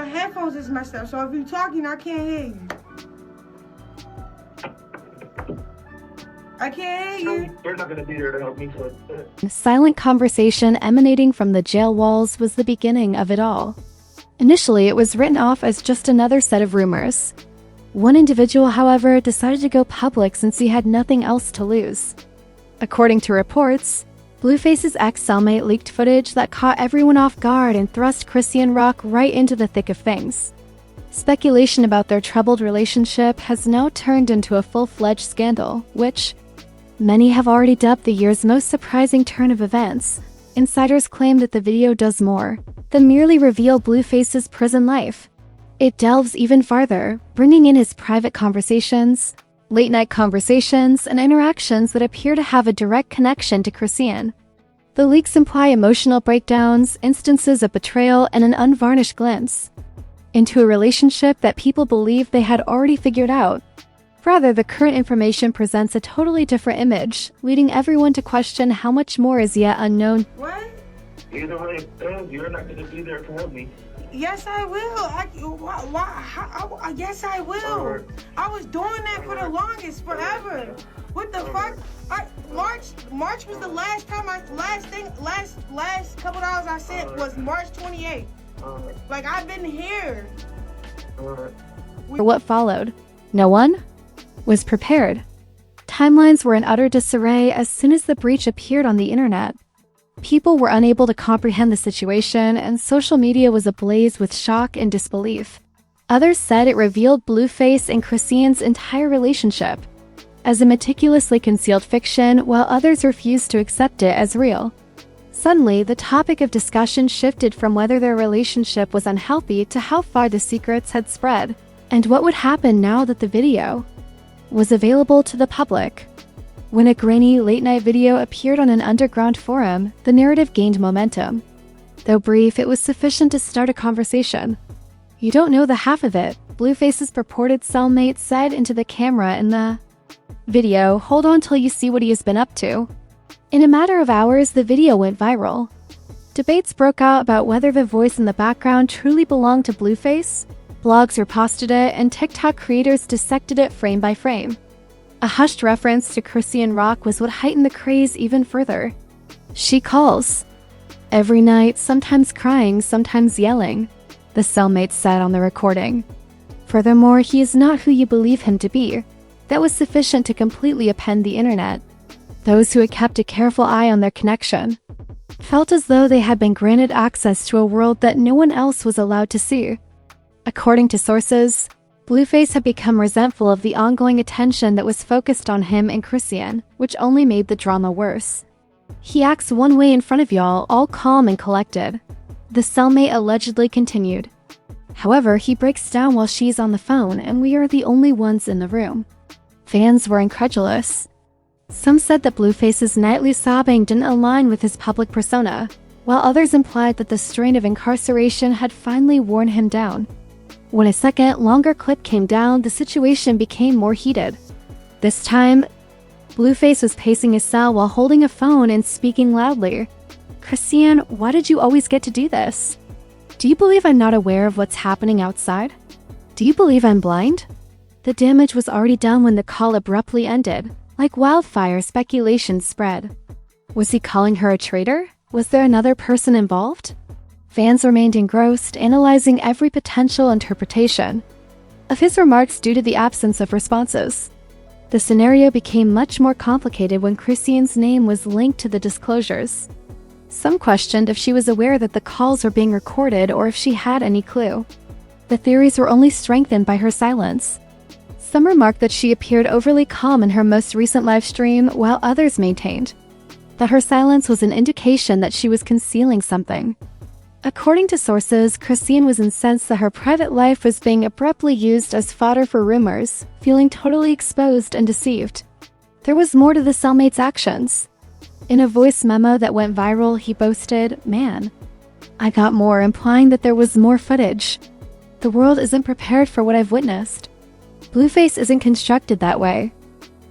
your headphones is messed up, so if you're talking, I can't hear you. I can't hear you. They're not gonna be there to help me. Silent conversation emanating from the jail walls was the beginning of it all. Initially, it was written off as just another set of rumors. One individual, however, decided to go public since he had nothing else to lose. According to reports, Blueface's ex-cellmate leaked footage that caught everyone off guard and thrust ChriseanRock right into the thick of things. Speculation about their troubled relationship has now turned into a full-fledged scandal, which many have already dubbed the year's most surprising turn of events. Insiders claim that the video does more than merely reveal Blueface's prison life. It delves even farther, bringing in his private conversations, late-night conversations, and interactions that appear to have a direct connection to Chrisean. The leaks imply emotional breakdowns, instances of betrayal, and an unvarnished glimpse into a relationship that people believe they had already figured out. Rather, the current information presents a totally different image, leading everyone to question how much more is yet unknown. What? Either way it goes, you're not gonna be there to help me. Yes, I will. Yes, I will. Right. I was doing that for the longest, forever. What the fuck? March was the last time last couple of hours I sent was March 28th. Like, I've been here. For what followed, no one was prepared. Timelines were in utter disarray as soon as the breach appeared on the internet. People were unable to comprehend the situation, and social media was ablaze with shock and disbelief. Others said it revealed Blueface and Chrisean's entire relationship as a meticulously concealed fiction, while others refused to accept it as real. Suddenly, the topic of discussion shifted from whether their relationship was unhealthy to how far the secrets had spread, and what would happen now that the video was available to the public. When a grainy, late-night video appeared on an underground forum, the narrative gained momentum. Though brief, it was sufficient to start a conversation. "You don't know the half of it," Blueface's purported cellmate said into the camera in the video. "Hold on till you see what he has been up to." In a matter of hours, the video went viral. Debates broke out about whether the voice in the background truly belonged to Blueface. Blogs reposted it, and TikTok creators dissected it frame by frame. A hushed reference to ChriseanRock was what heightened the craze even further. "She calls every night, sometimes crying, sometimes yelling," the cellmate said on the recording. "Furthermore, he is not who you believe him to be." That was sufficient to completely append the internet. Those who had kept a careful eye on their connection felt as though they had been granted access to a world that no one else was allowed to see. According to sources, Blueface had become resentful of the ongoing attention that was focused on him and Chrisean, which only made the drama worse. "He acts one way in front of y'all, all calm and collected," the cellmate allegedly continued. "However, he breaks down while she's on the phone, and we are the only ones in the room." Fans were incredulous. Some said that Blueface's nightly sobbing didn't align with his public persona, while others implied that the strain of incarceration had finally worn him down. When a second, longer clip came down, the situation became more heated. This time, Blueface was pacing his cell while holding a phone and speaking loudly. "Chrisean, why did you always get to do this? Do you believe I'm not aware of what's happening outside? Do you believe I'm blind?" The damage was already done when the call abruptly ended. Like wildfire, speculation spread. Was he calling her a traitor? Was there another person involved? Fans remained engrossed, analyzing every potential interpretation of his remarks due to the absence of responses. The scenario became much more complicated when Chrisean's name was linked to the disclosures. Some questioned if she was aware that the calls were being recorded or if she had any clue. The theories were only strengthened by her silence. Some remarked that she appeared overly calm in her most recent live stream, while others maintained that her silence was an indication that she was concealing something. According to sources, Chrisean was incensed that her private life was being abruptly used as fodder for rumors, feeling totally exposed and deceived. There was more to the cellmate's actions. In a voice memo that went viral, he boasted, "Man, I got more," implying that there was more footage. "The world isn't prepared for what I've witnessed." Blueface isn't constructed that way.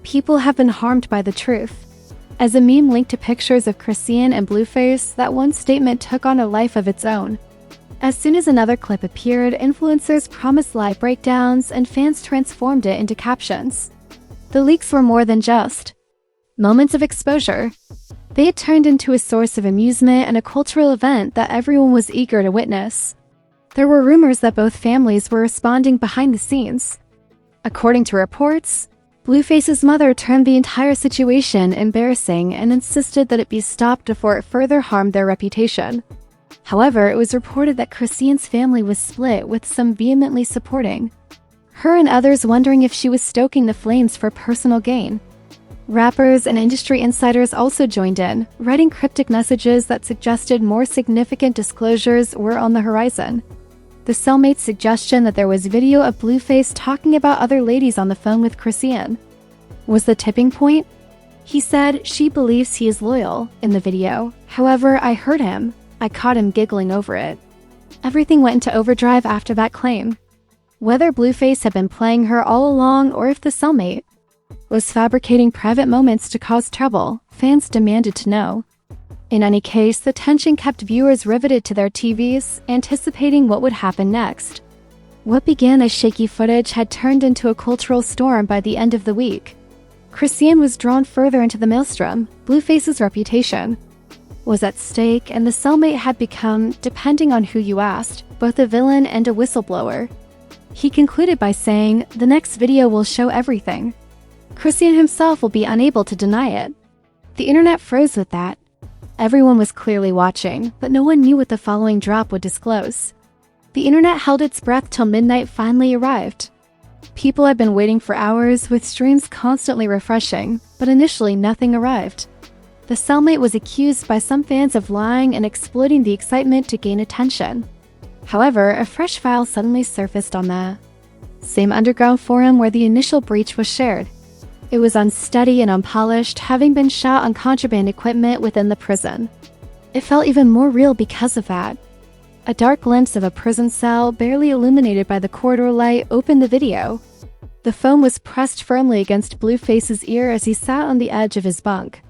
People have been harmed by the truth. As a meme linked to pictures of Chrisean and Blueface, that one statement took on a life of its own. As soon as another clip appeared, influencers promised live breakdowns and fans transformed it into captions. The leaks were more than just moments of exposure. They had turned into a source of amusement and a cultural event that everyone was eager to witness. There were rumors that both families were responding behind the scenes. According to reports, Blueface's mother termed the entire situation embarrassing and insisted that it be stopped before it further harmed their reputation. However, it was reported that Chrisean's family was split, with some vehemently supporting her and others wondering if she was stoking the flames for personal gain. Rappers and industry insiders also joined in, writing cryptic messages that suggested more significant disclosures were on the horizon. The cellmate's suggestion that there was video of Blueface talking about other ladies on the phone with Chrisean was the tipping point. He said she believes he is loyal in the video. However, I heard him. I caught him giggling over it. Everything went into overdrive after that claim. Whether Blueface had been playing her all along or if the cellmate was fabricating private moments to cause trouble, fans demanded to know. In any case, the tension kept viewers riveted to their TVs, anticipating what would happen next. What began as shaky footage had turned into a cultural storm by the end of the week. Chrisean was drawn further into the maelstrom. Blueface's reputation was at stake, and the cellmate had become, depending on who you asked, both a villain and a whistleblower. He concluded by saying, "The next video will show everything." Chrisean himself will be unable to deny it. The internet froze with that. Everyone was clearly watching, but no one knew what the following drop would disclose. The internet held its breath till midnight finally arrived. People had been waiting for hours, with streams constantly refreshing, but initially nothing arrived. The cellmate was accused by some fans of lying and exploiting the excitement to gain attention. However, a fresh file suddenly surfaced on the same underground forum where the initial breach was shared. It was unsteady and unpolished, having been shot on contraband equipment within the prison. It felt even more real because of that. A dark glimpse of a prison cell, barely illuminated by the corridor light, opened the video. The phone was pressed firmly against Blueface's ear as he sat on the edge of his bunk.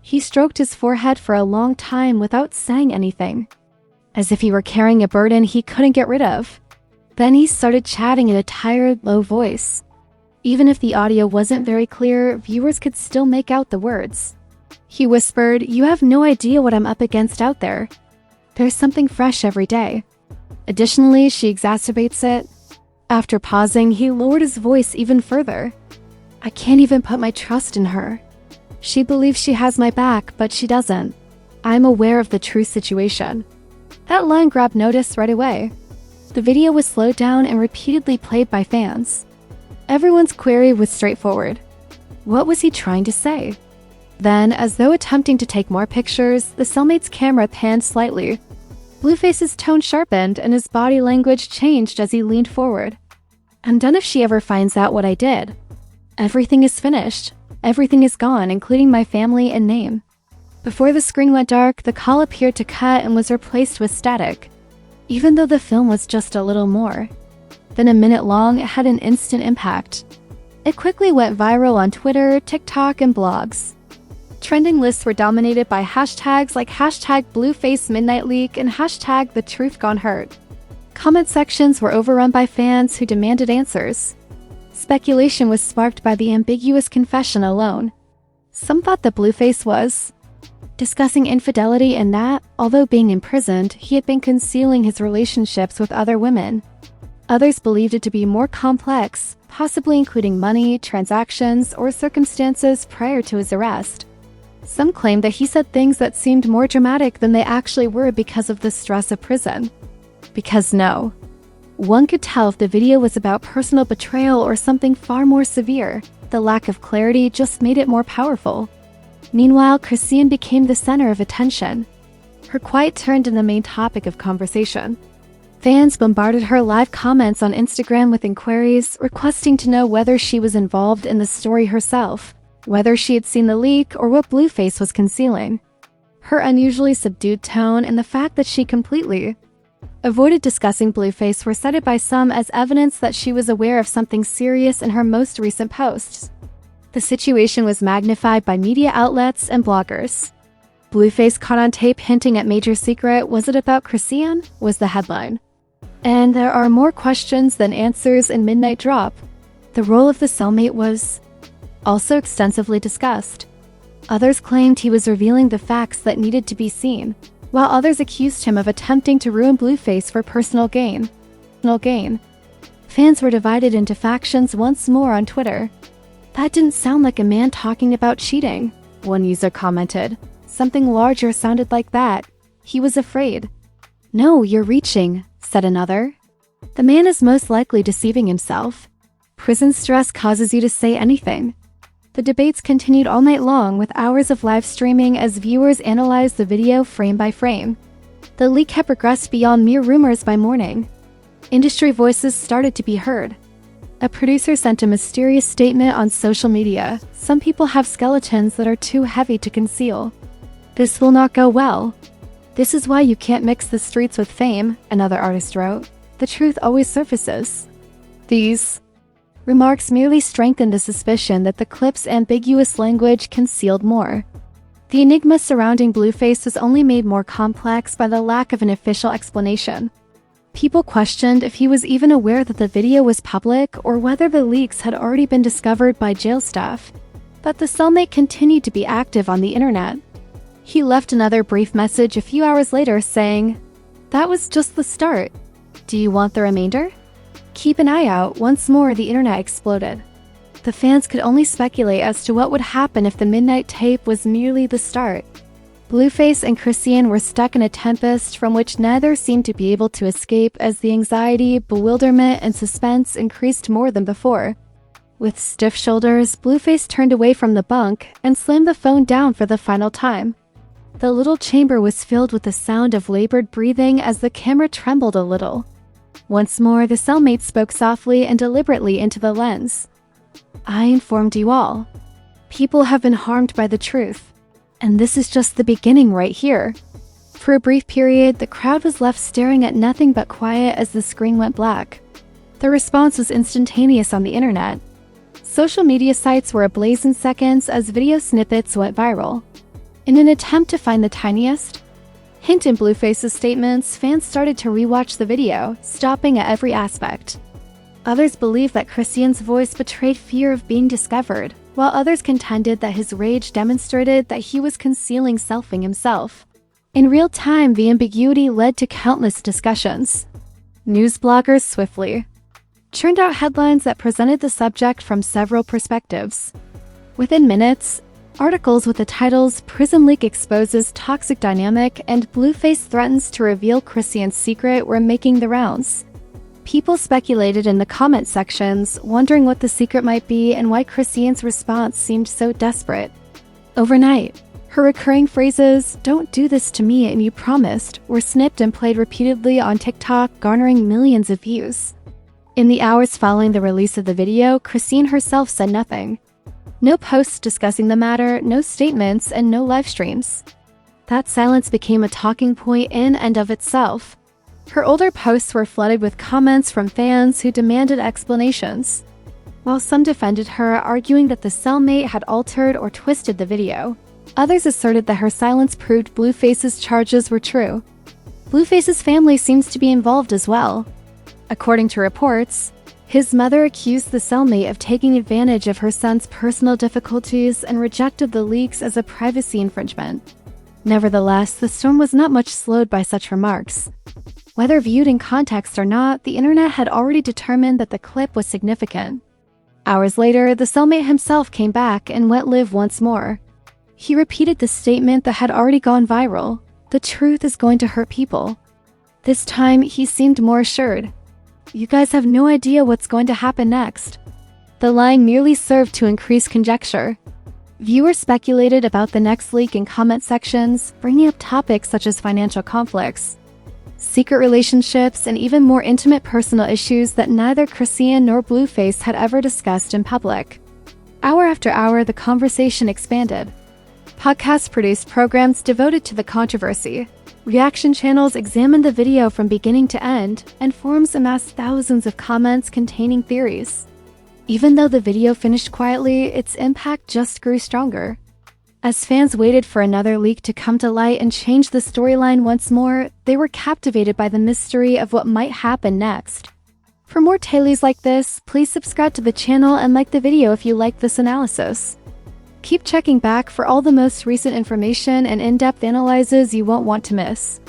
He stroked his forehead for a long time without saying anything, as if he were carrying a burden he couldn't get rid of. Then he started chatting in a tired, low voice. Even if the audio wasn't very clear, viewers could still make out the words. He whispered, "You have no idea what I'm up against out there. There's something fresh every day." Additionally, she exacerbates it. After pausing, he lowered his voice even further. "I can't even put my trust in her. She believes she has my back, but she doesn't. I'm aware of the true situation." That line grabbed notice right away. The video was slowed down and repeatedly played by fans. Everyone's query was straightforward. What was he trying to say? Then, as though attempting to take more pictures, the cellmate's camera panned slightly. Blueface's tone sharpened and his body language changed as he leaned forward. "I'm done if she ever finds out what I did. Everything is finished. Everything is gone, including my family and name." Before the screen went dark, the call appeared to cut and was replaced with static, even though the film was just a little more than a minute long. It had an instant impact. It quickly went viral on Twitter, TikTok, and blogs. Trending lists were dominated by hashtags like #BluefaceMidnightLeak and #TheTruthGoneHurt. Comment sections were overrun by fans who demanded answers. Speculation was sparked by the ambiguous confession alone. Some thought that Blueface was discussing infidelity and that, although being imprisoned, he had been concealing his relationships with other women. Others believed it to be more complex, possibly including money, transactions, or circumstances prior to his arrest. Some claimed that he said things that seemed more dramatic than they actually were because of the stress of prison. Because no one could tell if the video was about personal betrayal or something far more severe. The lack of clarity just made it more powerful. Meanwhile, Chrisean became the center of attention. Her quiet turned into the main topic of conversation. Fans bombarded her live comments on Instagram with inquiries, requesting to know whether she was involved in the story herself, whether she had seen the leak, or what Blueface was concealing. Her unusually subdued tone and the fact that she completely avoided discussing Blueface were cited by some as evidence that she was aware of something serious in her most recent posts. The situation was magnified by media outlets and bloggers. Blueface caught on tape hinting at major secret. Was it about Chrisean? Was the headline. And there are more questions than answers in Midnight Drop. The role of the cellmate was also extensively discussed. Others claimed he was revealing the facts that needed to be seen, while others accused him of attempting to ruin Blueface for personal gain. Fans were divided into factions once more on Twitter. "That didn't sound like a man talking about cheating," one user commented. "Something larger sounded like that. He was afraid." "No, you're reaching," said another. "The man is most likely deceiving himself. Prison stress causes you to say anything." The debates continued all night long, with hours of live streaming as viewers analyzed the video frame by frame. The leak had progressed beyond mere rumors by morning. Industry voices started to be heard. A producer sent a mysterious statement on social media. "Some people have skeletons that are too heavy to conceal. This will not go well. This is why you can't mix the streets with fame," another artist wrote. "The truth always surfaces." These remarks merely strengthened the suspicion that the clip's ambiguous language concealed more. The enigma surrounding Blueface was only made more complex by the lack of an official explanation. People questioned if he was even aware that the video was public or whether the leaks had already been discovered by jail staff. But the cellmate continued to be active on the internet. He left another brief message a few hours later saying, "That was just the start. Do you want the remainder?" Keep an eye out. Once more, the internet exploded. The fans could only speculate as to what would happen if the midnight tape was merely the start. Blueface and Chrisean were stuck in a tempest from which neither seemed to be able to escape as the anxiety, bewilderment, and suspense increased more than before. With stiff shoulders, Blueface turned away from the bunk and slammed the phone down for the final time. The little chamber was filled with the sound of labored breathing as the camera trembled a little. Once more, the cellmate spoke softly and deliberately into the lens. "I informed you all. People have been harmed by the truth. And this is just the beginning right here." For a brief period, the crowd was left staring at nothing but quiet as the screen went black. The response was instantaneous on the internet. Social media sites were ablaze in seconds as video snippets went viral. In an attempt to find the tiniest hint in Blueface's statements, fans started to rewatch the video, stopping at every aspect. Others believed that Chrisean's voice betrayed fear of being discovered, while others contended that his rage demonstrated that he was concealing selfing himself. In real time, the ambiguity led to countless discussions. News bloggers swiftly churned out headlines that presented the subject from several perspectives. Within minutes, articles with the titles "Prison Leak Exposes Toxic Dynamic" and "Blueface Threatens to Reveal Chrisean's Secret" were making the rounds. People speculated in the comment sections, wondering what the secret might be and why Chrisean's response seemed so desperate. Overnight, her recurring phrases, "Don't do this to me and you promised," were snipped and played repeatedly on TikTok, garnering millions of views. In the hours following the release of the video, Chrisean herself said nothing. No posts discussing the matter, no statements, and no live streams. That silence became a talking point in and of itself. Her older posts were flooded with comments from fans who demanded explanations. While some defended her, arguing that the cellmate had altered or twisted the video, others asserted that her silence proved Blueface's charges were true. Blueface's family seems to be involved as well. According to reports, his mother accused the cellmate of taking advantage of her son's personal difficulties and rejected the leaks as a privacy infringement. Nevertheless, the storm was not much slowed by such remarks. Whether viewed in context or not, the internet had already determined that the clip was significant. Hours later, the cellmate himself came back and went live once more. He repeated the statement that had already gone viral: "The truth is going to hurt people." This time, he seemed more assured. "You guys have no idea what's going to happen next." The line merely served to increase conjecture. Viewers speculated about the next leak in comment sections, bringing up topics such as financial conflicts, secret relationships, and even more intimate personal issues that neither Chrisean nor Blueface had ever discussed in public. Hour after hour, the conversation expanded. Podcasts produced programs devoted to the controversy. Reaction channels examined the video from beginning to end, and forums amassed thousands of comments containing theories. Even though the video finished quietly, its impact just grew stronger. As fans waited for another leak to come to light and change the storyline once more, they were captivated by the mystery of what might happen next. For more dailies like this, please subscribe to the channel and like the video if you like this analysis. Keep checking back for all the most recent information and in-depth analyses you won't want to miss.